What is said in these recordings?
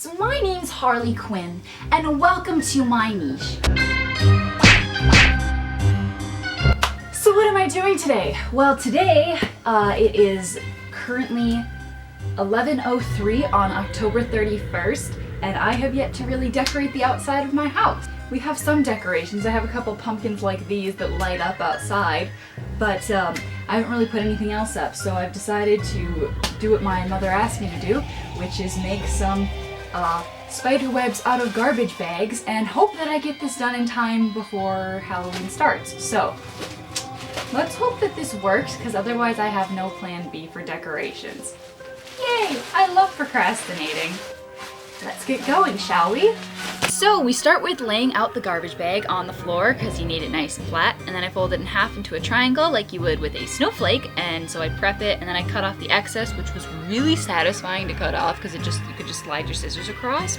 So my name's Harley Quinn, and welcome to my niche. So what am I doing today? Well, today it is currently 11:03 on October 31st, and I have yet to really decorate the outside of my house. We have some decorations. I have a couple pumpkins like these that light up outside, but I haven't really put anything else up, so I've decided to do what my mother asked me to do, which is make some spider webs out of garbage bags and hope that I get this done in time before Halloween starts. So let's hope that this works, because otherwise I have no plan B for decorations. Yay! I love procrastinating. Let's get going, shall we? So we start with laying out the garbage bag on the floor because you need it nice and flat, and then I fold it in half into a triangle like you would with a snowflake, and so I prep it, and then I cut off the excess, which was really satisfying to cut off because you could just slide your scissors across.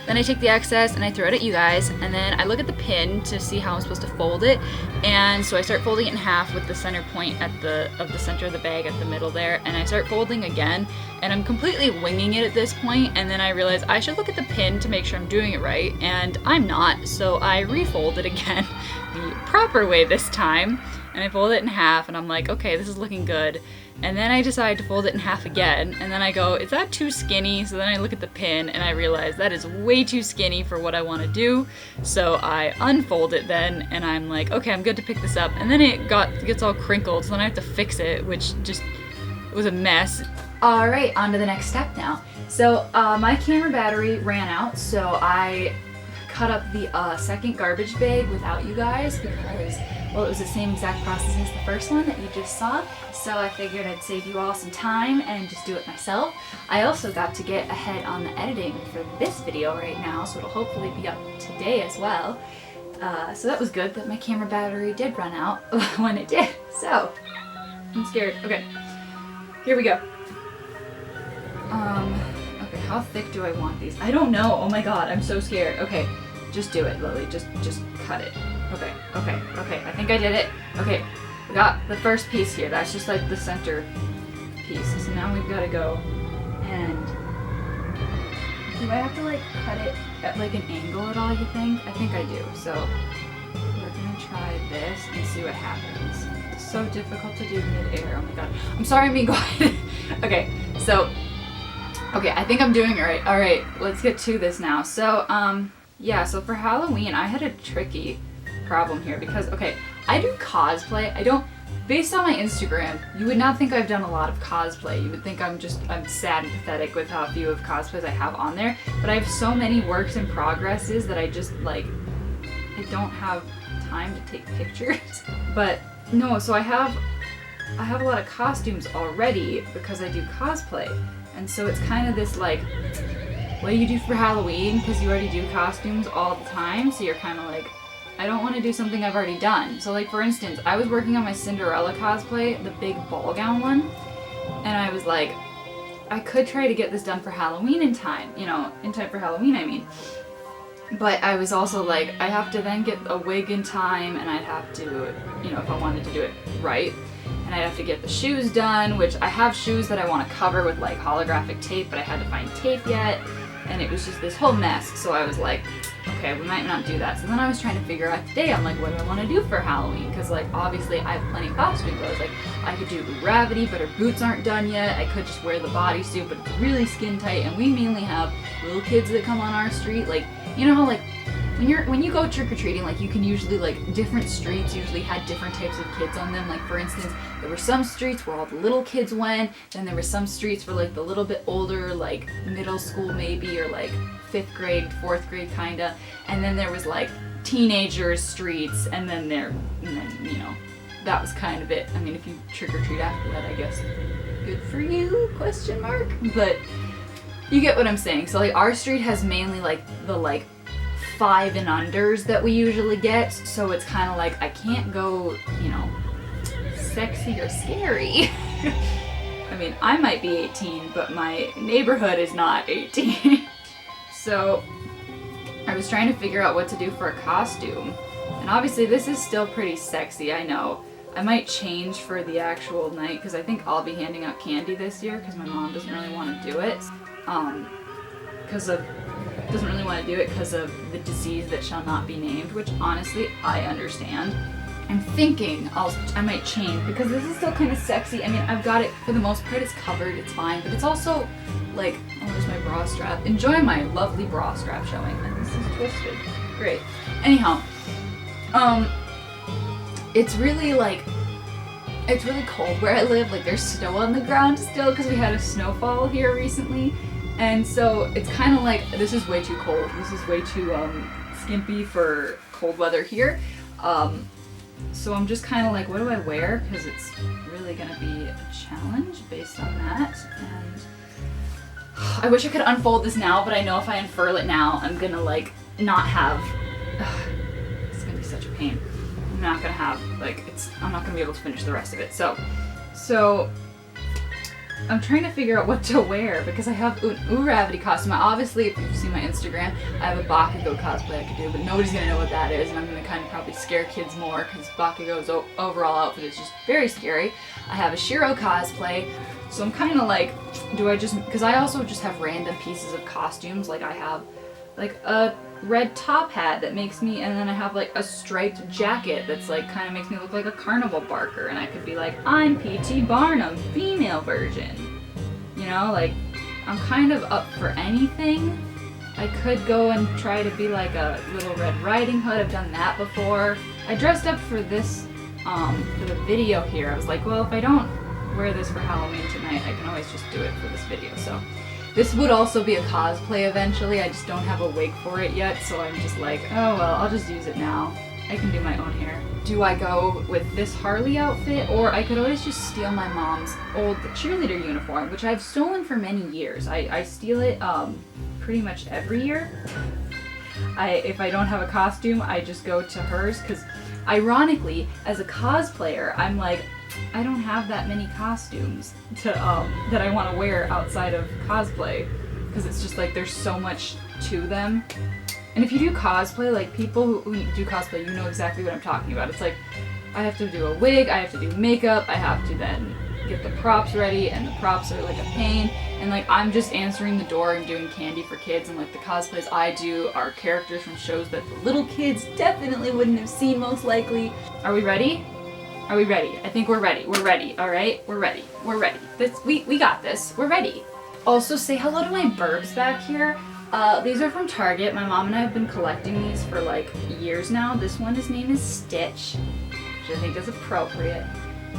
Then I take the excess and I throw it at you guys, and then I look at the pin to see how I'm supposed to fold it, and so I start folding it in half with the center point of the center of the bag at the middle there, and I start folding again, and I'm completely winging it at this point, and then I realize I should look at the pin to make sure I'm doing it right, and I'm not, so I refold it again the proper way this time, and I fold it in half, and I'm like, okay, this is looking good. And then I decide to fold it in half again, and then I go, is that too skinny? So then I look at the pin and I realize that is way too skinny for what I want to do. So I unfold it then, and I'm like, okay, I'm good to pick this up. And then it gets all crinkled, so then I have to fix it, which just was a mess. Alright, on to the next step now. So my camera battery ran out, so I cut up the second garbage bag without you guys because, well, it was the same exact process as the first one that you just saw, so I figured I'd save you all some time and just do it myself. I also got to get ahead on the editing for this video right now, so it'll hopefully be up today as well. So that was good that my camera battery did run out when it did. So, I'm scared. Okay, here we go. Okay, how thick do I want these? I don't know. Oh my god, I'm so scared. Okay, just do it, Lily. Just cut it. Okay, I think I did it. Okay, we got the first piece here. That's just like the center piece. So now we've got to go and... Do I have to like cut it at like an angle at all, you think? I think I do. So we're gonna try this and see what happens. It's so difficult to do mid-air. Oh my god. I'm sorry I'm being quiet. Okay, so... Okay, I think I'm doing it right. Alright, let's get to this now. So, yeah, so for Halloween, I had a tricky problem here because, okay, I do cosplay. Based on my Instagram, you would not think I've done a lot of cosplay. You would think I'm sad and pathetic with how few of cosplays I have on there. But I have so many works in progresses that I just, like, I don't have time to take pictures. But, no, so I have a lot of costumes already because I do cosplay. And so it's kind of this, like, what do you do for Halloween? Because you already do costumes all the time, so you're kind of like, I don't want to do something I've already done. So, like, for instance, I was working on my Cinderella cosplay, the big ball gown one, and I was like, I could try to get this done for Halloween in time, you know, in time for Halloween, I mean. But I was also like, I have to then get a wig in time, and I'd have to, you know, if I wanted to do it right. And I'd have to get the shoes done, which I have shoes that I want to cover with like holographic tape, but I had to find tape yet, and it was just this whole mess. So I was like, okay, we might not do that. So then I was trying to figure out today, I'm like, what do I want to do for Halloween? Because like obviously I have plenty of costumes. I was like, I could do gravity, but her boots aren't done yet. I could just wear the bodysuit, but it's really skin tight, and we mainly have little kids that come on our street. Like, you know how like when you go trick-or-treating, like you can usually, like, different streets usually had different types of kids on them. Like, for instance, there were some streets where all the little kids went, then there were some streets for like the little bit older, like middle school maybe, or like 5th grade, 4th grade kinda, and then there was like teenagers streets, and then you know, that was kind of it. I mean, if you trick-or-treat after that, I guess good for you, question mark, but you get what I'm saying. So like our street has mainly like the like 5 and unders that we usually get, so it's kind of like I can't go, you know, sexy or scary. I mean, I might be 18, but my neighborhood is not 18. So I was trying to figure out what to do for a costume, and obviously this is still pretty sexy, I know. I might change for the actual night because I think I'll be handing out candy this year because my mom doesn't really want to do it. because of, doesn't really want to do it because of the disease that shall not be named, which honestly, I understand. I'm thinking I might change because this is still kind of sexy. I mean, I've got it, for the most part, it's covered, it's fine, but it's also like, oh, there's my bra strap. Enjoy my lovely bra strap showing. And this is twisted. Great. Anyhow, it's really like, it's really cold where I live. Like there's snow on the ground still because we had a snowfall here recently. And so it's kind of like, this is way too cold. This is way too skimpy for cold weather here. So I'm just kind of like, what do I wear? Because it's really going to be a challenge based on that. And I wish I could unfold this now, but I know if I unfurl it now, I'm going to like not have, it's going to be such a pain. I'm not going to have, like, I'm not going to be able to finish the rest of it. So I'm trying to figure out what to wear because I have an Unraveling costume. Obviously, if you've seen my Instagram, I have a Bakugo cosplay I could do, but nobody's gonna know what that is, and I'm gonna kind of probably scare kids more because Bakugo's overall outfit is just very scary. I have a Shiro cosplay, so I'm kind of like, do I just, because I also just have random pieces of costumes, like I have like a red top hat that makes me, and then I have like a striped jacket that's like kind of makes me look like a carnival barker, and I could be like, I'm P.T. Barnum, female version. You know, like I'm kind of up for anything. I could go and try to be like a Little Red Riding Hood. I've done that before. I dressed up for this, for the video here. I was like, well, if I don't wear this for Halloween tonight, I can always just do it for this video. So this would also be a cosplay eventually. I just don't have a wig for it yet, so I'm just like, oh well, I'll just use it now. I can do my own hair. Do I go with this Harley outfit, or I could always just steal my mom's old cheerleader uniform, which I've stolen for many years. I steal it pretty much every year. If I don't have a costume, I just go to hers, because ironically, as a cosplayer, I'm like, I don't have that many costumes to that I want to wear outside of cosplay, because it's just like there's so much to them. And if you do cosplay, like people who do cosplay, you know exactly what I'm talking about. It's like I have to do a wig, I have to do makeup, I have to then get the props ready, and the props are like a pain. And like I'm just answering the door and doing candy for kids, and like the cosplays I do are characters from shows that the little kids definitely wouldn't have seen most likely. Are we ready? Are we ready? I think we're ready. We're ready, all right? We're ready. We're ready. We got this. We're ready. Also, say hello to my burbs back here. These are from Target. My mom and I have been collecting these for like years now. This one, his name is Stitch, which I think is appropriate.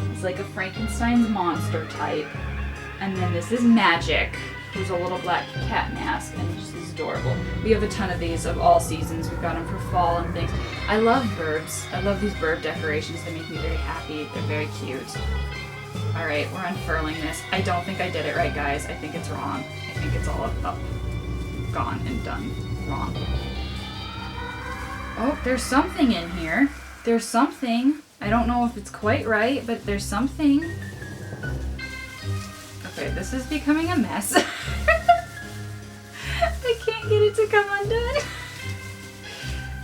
He's like a Frankenstein's monster type. And then this is Magic, who's a little black cat mask, and just is adorable. We have a ton of these of all seasons. We've got them for fall and things. I love burbs. I love these burb decorations. They make me very happy. They're very cute. All right, we're unfurling this. I don't think I did it right, guys. I think it's wrong. I think it's all up, gone and done wrong. Oh, there's something in here. There's something. I don't know if it's quite right, but there's something. Okay, this is becoming a mess. I can't get it to come undone.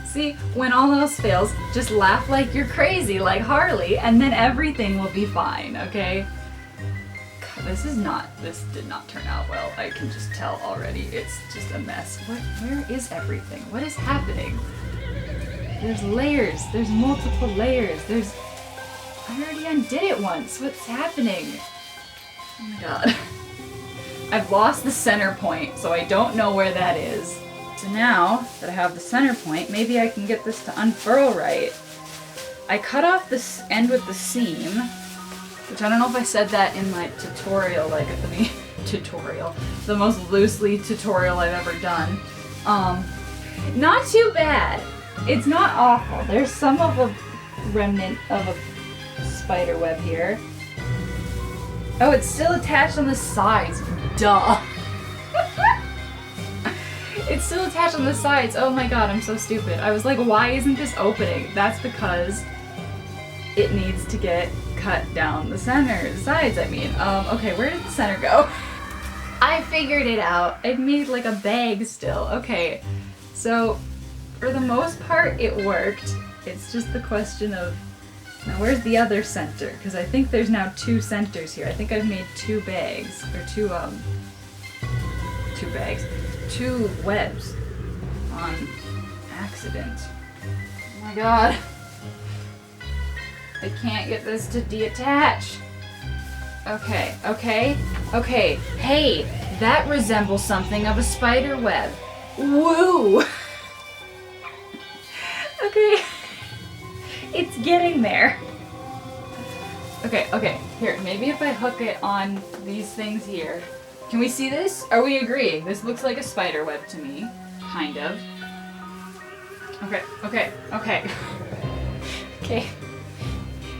See, when all else fails, just laugh like you're crazy, like Harley, and then everything will be fine, okay? God, this did not turn out well. I can just tell already. It's just a mess. Where is everything? What is happening? There's layers. There's multiple layers. I already undid it once. What's happening? Oh my god. I've lost the center point, so I don't know where that is. So now that I have the center point, maybe I can get this to unfurl right. I cut off this end with the seam, which I don't know if I said that in my tutorial, like the most loosely tutorial I've ever done. Not too bad. It's not awful. There's some of a remnant of a spider web here. Oh, it's still attached on the sides. Duh. It's still attached on the sides. Oh my god, I'm so stupid. I was like, why isn't this opening? That's because it needs to get cut down the sides, I mean. Okay, where did the center go? I figured it out. It made like a bag still. Okay, so for the most part, it worked. It's just the question of, now where's the other center? Because I think there's now 2 centers here. I think I've made 2 bags, or two bags. 2 webs on accident. Oh my god. I can't get this to detach. Okay, okay, okay. Hey, that resembles something of a spider web. Woo! Okay. It's getting there. Okay, okay. Here, maybe if I hook it on these things here. Can we see this? Are we agreeing? This looks like a spider web to me. Kind of. Okay, okay, okay. Okay.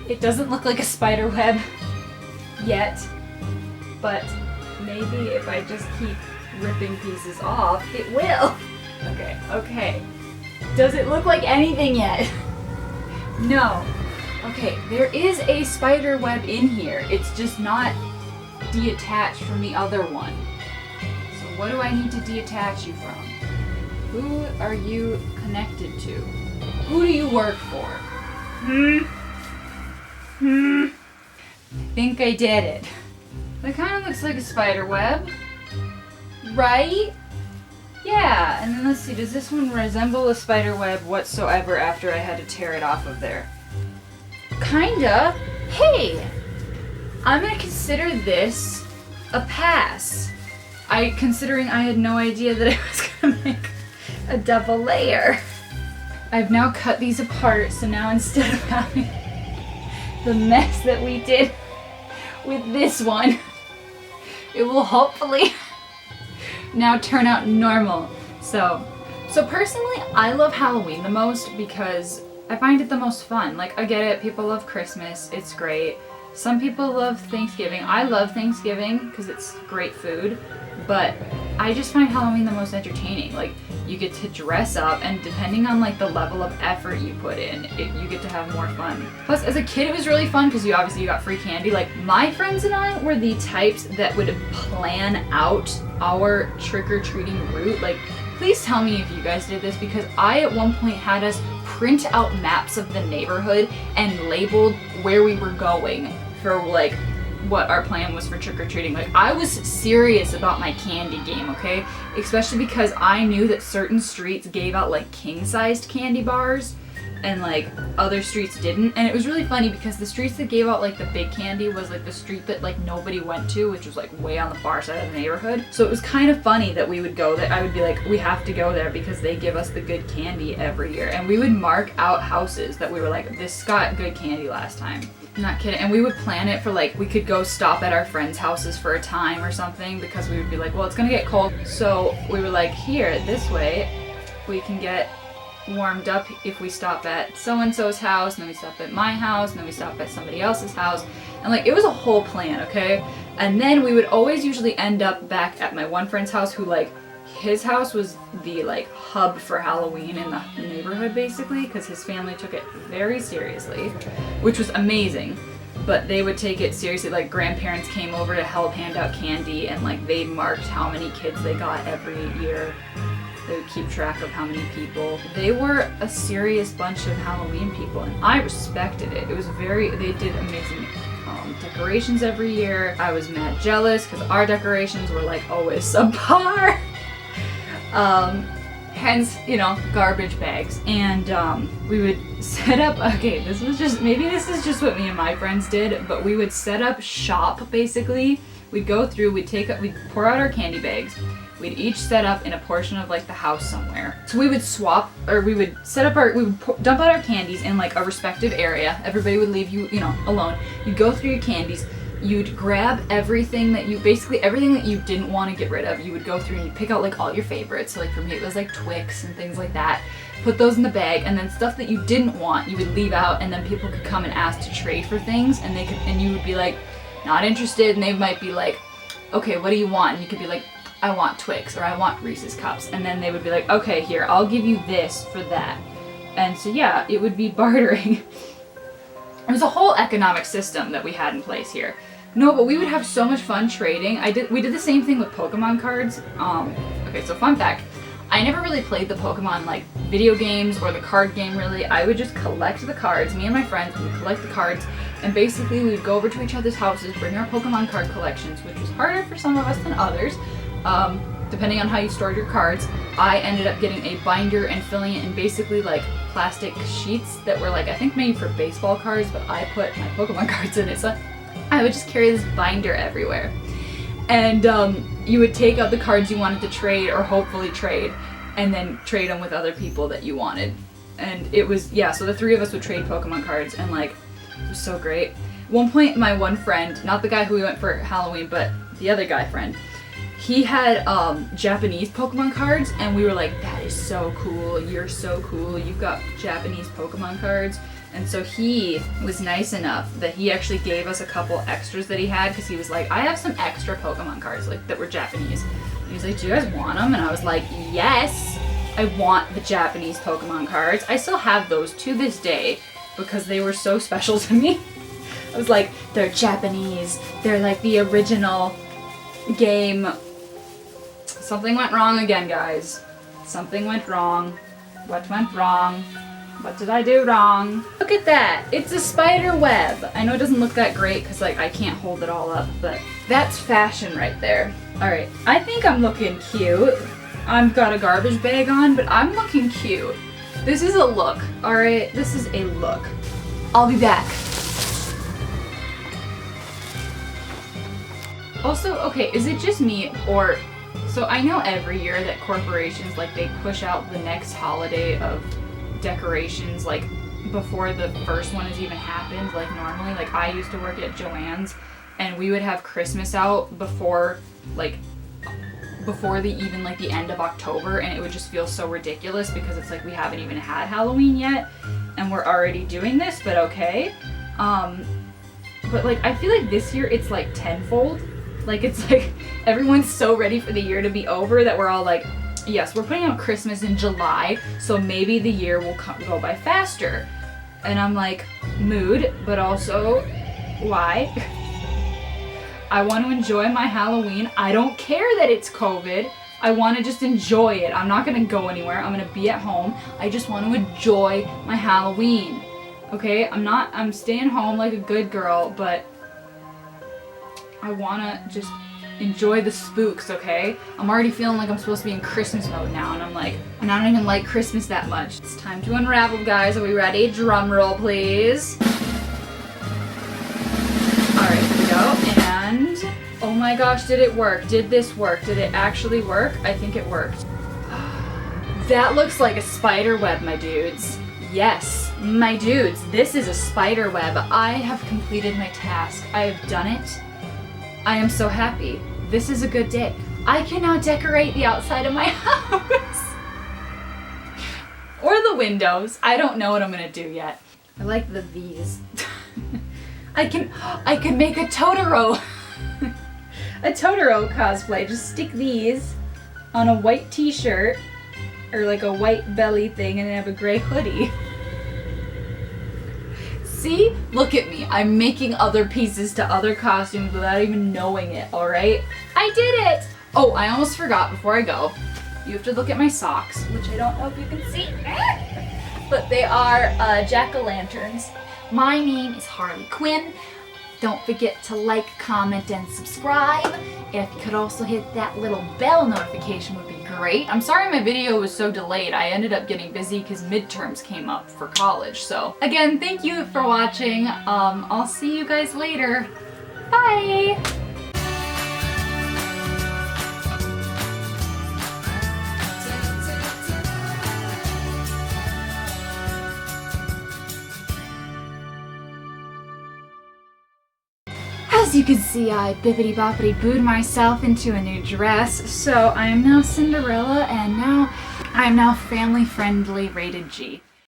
It doesn't look like a spider web yet, but maybe if I just keep ripping pieces off, it will. Okay, okay. Does it look like anything yet? No. Okay, there is a spider web in here. It's just not detached from the other one. So what do I need to detach you from? Who are you connected to? Who do you work for? I think I did it. That kind of looks like a spider web, right? Yeah, and then let's see, does this one resemble a spider web whatsoever after I had to tear it off of there? Kinda. Hey! I'm gonna consider this a pass. Considering I had no idea that I was gonna make a double layer. I've now cut these apart, so now instead of having the mess that we did with this one, it will hopefully now turn out normal. So personally, I love Halloween the most because I find it the most fun. Like, I get it, people love Christmas, it's great. Some people love Thanksgiving. I love Thanksgiving because it's great food, but I just find Halloween the most entertaining. Like, you get to dress up, and depending on like the level of effort you put in, you get to have more fun. Plus, as a kid, it was really fun because you got free candy. Like, my friends and I were the types that would plan out our trick-or-treating route. Like, please tell me if you guys did this, because I at one point had us print out maps of the neighborhood and labeled where we were going for like what our plan was for trick-or-treating. Like, I was serious about my candy game, okay? Especially because I knew that certain streets gave out like king-sized candy bars and like other streets didn't. And it was really funny because the streets that gave out like the big candy was like the street that like nobody went to, which was like way on the far side of the neighborhood. So it was kind of funny that we would go there. I would be like, we have to go there because they give us the good candy every year. And we would mark out houses that we were like, this got good candy last time. Not kidding. And we would plan it for like, we could go stop at our friends' houses for a time or something, because we would be like, well, it's gonna get cold. So we were like, here, this way, we can get warmed up if we stop at so-and-so's house, and then we stop at my house, and then we stop at somebody else's house. And like, it was a whole plan, okay? And then we would always usually end up back at my one friend's house, who like, his house was the like hub for Halloween in the neighborhood, basically, because his family took it very seriously, which was amazing. But they would take it seriously. Like, grandparents came over to help hand out candy, and like they marked how many kids they got every year. They would keep track of how many people. They were a serious bunch of Halloween people, and I respected it. It was they did amazing decorations every year. I was mad jealous because our decorations were like always subpar. Hence, you know, garbage bags. And we would set up, okay, maybe this is just what me and my friends did, but we would set up shop, basically. We'd go through, we'd pour out our candy bags. We'd each set up in a portion of like the house somewhere. So we would swap, or we would dump out our candies in like a respective area. Everybody would leave you know, alone. You'd go through your candies. You'd grab everything that you didn't want to get rid of. You would go through and you'd pick out like all your favorites. So like for me, it was like Twix and things like that. Put those in the bag, and then stuff that you didn't want, you would leave out, and then people could come and ask to trade for things, and you would be like, not interested, and they might be like, okay, what do you want? And you could be like, I want Twix, or I want Reese's Cups. And then they would be like, okay, here, I'll give you this for that. And so yeah, it would be bartering. It was a whole economic system that we had in place here. No, but we would have so much fun trading. We did the same thing with Pokemon cards. Okay, so fun fact. I never really played the Pokemon like video games or the card game really. I would just collect the cards. Me and my friends would collect the cards, and basically we would go over to each other's houses, bring our Pokemon card collections, which was harder for some of us than others. depending on how you stored your cards. I ended up getting a binder and filling it in basically like plastic sheets that were like, I think maybe for baseball cards, but I put my Pokemon cards in it. So I would just carry this binder everywhere. And you would take out the cards you wanted to trade or hopefully trade, and then trade them with other people that you wanted. And it was, yeah, so the three of us would trade Pokemon cards, and like, it was so great. At one point, my one friend, not the guy who we went for Halloween, but the other guy friend, he had Japanese Pokemon cards, and we were like, that is so cool, you're so cool, you've got Japanese Pokemon cards. And so he was nice enough that he actually gave us a couple extras that he had, because he was like, I have some extra Pokemon cards like that were Japanese. And he was like, do you guys want them? And I was like, yes, I want the Japanese Pokemon cards. I still have those to this day because they were so special to me. I was like, they're Japanese, they're like the original game. Something went wrong again, guys. Something went wrong. What went wrong? What did I do wrong? Look at that. It's a spider web. I know it doesn't look that great because like I can't hold it all up, but that's fashion right there. All right, I think I'm looking cute. I've got a garbage bag on, but I'm looking cute. This is a look, all right? This is a look. I'll be back. Also, okay, is it just me or, so I know every year that corporations, like they push out the next holiday of decorations like before the first one has even happened. Like normally, like I used to work at Joann's and we would have Christmas out before the even like the end of October, and it would just feel so ridiculous because it's like we haven't even had Halloween yet and we're already doing this, but okay. But like I feel like this year it's like tenfold. Like it's like everyone's so ready for the year to be over that we're all like, yes, we're putting out Christmas in July, so maybe the year will go by faster. And I'm like, mood, but also, why? I want to enjoy my Halloween. I don't care that it's COVID. I want to just enjoy it. I'm not going to go anywhere. I'm going to be at home. I just want to enjoy my Halloween. Okay? I'm staying home like a good girl, but I want to just enjoy the spooks, okay? I'm already feeling like I'm supposed to be in Christmas mode now, and I'm like, and I don't even like Christmas that much. It's time to unravel, guys. Are we ready? Drum roll, please. Alright, here we go. And, oh my gosh, did it work? Did this work? Did it actually work? I think it worked. That looks like a spider web, my dudes. Yes, my dudes, this is a spider web. I have completed my task. I have done it. I am so happy. This is a good day. I can now decorate the outside of my house. Or the windows. I don't know what I'm gonna do yet. I like the V's. I can make a Totoro. A Totoro cosplay. Just stick these on a white t-shirt or like a white belly thing and then have a gray hoodie. See? Look at me. I'm making other pieces to other costumes without even knowing it, alright? I did it! Oh, I almost forgot before I go. You have to look at my socks, which I don't know if you can see. But they are jack-o'-lanterns. My name is Harley Quinn. Don't forget to like, comment, and subscribe. If you could also hit that little bell notification would be great. I'm sorry my video was so delayed. I ended up getting busy because midterms came up for college. So again, thank you for watching. I'll see you guys later. Bye! As you can see, I bippity-boppity-booed myself into a new dress, so I am now Cinderella, and now I am now family-friendly rated G.